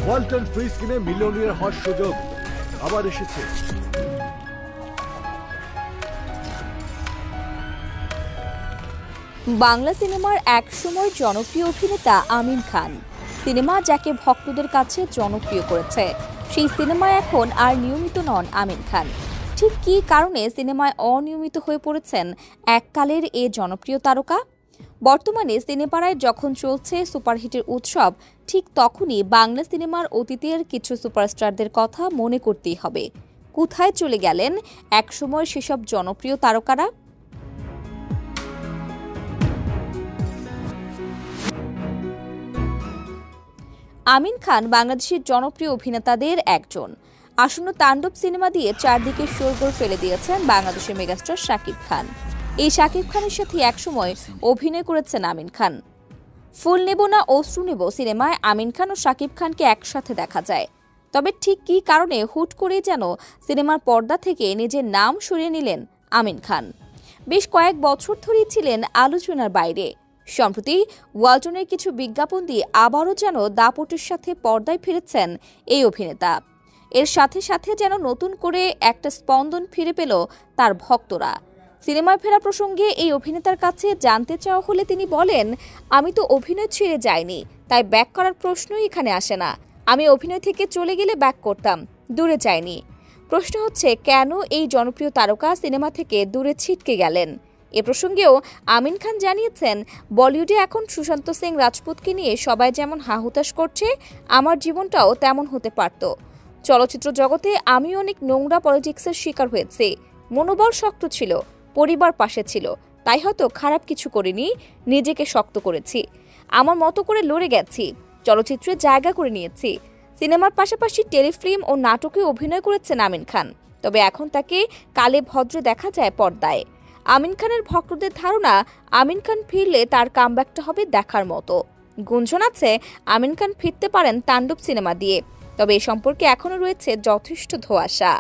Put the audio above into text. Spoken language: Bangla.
ওয়ালটন ফ্রিজ কিনে মিলিয়নিয়ার হওয়ার সুযোগ আবার এসেছে। বাংলা সিনেমার একসময় জনপ্রিয় অভিনেতা আমিন খান, সিনেমা যাকে ভক্তদের কাছে জনপ্রিয় করেছে, সেই সিনেমায় এখন আর নিয়মিত নন আমিন খান। ঠিক কী কারণে সিনেমায় অনিয়মিত হয়ে পড়েছেন এককালের এ জনপ্রিয় তারকা? বর্তমানে সিনেপাড়ায় যখন চলছে সুপারহিটের উৎসব, ঠিক তখনই বাংলা সিনেমার অতীতের কিছু সুপারস্টারদের কথা মনে করতেই হবে। কোথায় চলে গেলেন একসময় সেসব জনপ্রিয় তারকারা? আমিন খান বাংলাদেশের জনপ্রিয় অভিনেতাদের একজন। আসন্ন তাণ্ডব সিনেমা দিয়ে চারদিকে শোরগোল ফেলে দিয়েছেন বাংলাদেশের মেগাস্টার শাকিব খান। এই শাকিব খানের সাথে একসময় অভিনয় করেছেন আমিন খান। ফুল নেব না অশ্রু নেব সিনেমায় আমিন খান ও শাকিব খানকে একসাথে দেখা যায়। তবে ঠিক কী কারণে হুট করে যেন সিনেমার পর্দা থেকে নিজের নাম সরিয়ে নিলেন আমিন খান? বেশ কয়েক বছর ধরেই ছিলেন আলোচনার বাইরে। সম্প্রতি ওয়ালটনের কিছু বিজ্ঞাপন দিয়ে আবারও যেন দাপটের সাথে পর্দায় ফিরেছেন এই অভিনেতা। এর সাথে সাথে যেন নতুন করে একটা স্পন্দন ফিরে পেল তার ভক্তরা। সিনেমায় ফেরা প্রসঙ্গে এই অভিনেতার কাছে জানতে চাওয়া হলে তিনি বলেন, আমি তো অভিনয় ছেড়ে যাইনি, তাই ব্যাক করার প্রশ্নই এখানে আসে না। আমি অভিনয় থেকে চলে গেলে ব্যাক করতাম, দূরে যাইনি। প্রশ্ন হচ্ছে, কেন এই জনপ্রিয় তারকা সিনেমা থেকে দূরে ছিটকে গেলেন? এ প্রসঙ্গেও আমিন খান জানিয়েছেন, বলিউডে এখন সুশান্ত সিং রাজপুতকে নিয়ে সবাই যেমন হাহুতাশ করছে, আমার জীবনটাও তেমন হতে পারত। চলচ্চিত্র জগতে আমি অনেক নোংরা পলিটিক্সের শিকার হয়েছি। মনোবল শক্ত ছিল, পরিবার পাশে ছিল, তাই হয়তো খারাপ কিছু করিনি, নিজেকে শক্ত করেছি, আমার মতো করে লড়ে গেছি, চলচ্চিত্রে জায়গা করে নিয়েছি। সিনেমার পাশাপাশি টেলিফিল্ম ও নাটকে অভিনয় করেছেন আমিন খান। তবে এখন তাকে কালে ভদ্রে দেখা যায় পর্দায়। আমিন খানের ভক্তদের ধারণা, আমিন খান ফিরলে তার কামব্যাকটা হবে দেখার মতো। গুঞ্জন আছে আমিন খান ফিরতে পারেন তাণ্ডব সিনেমা দিয়ে, তবে এ সম্পর্কে এখনও রয়েছে যথেষ্ট ধোঁয়াশা।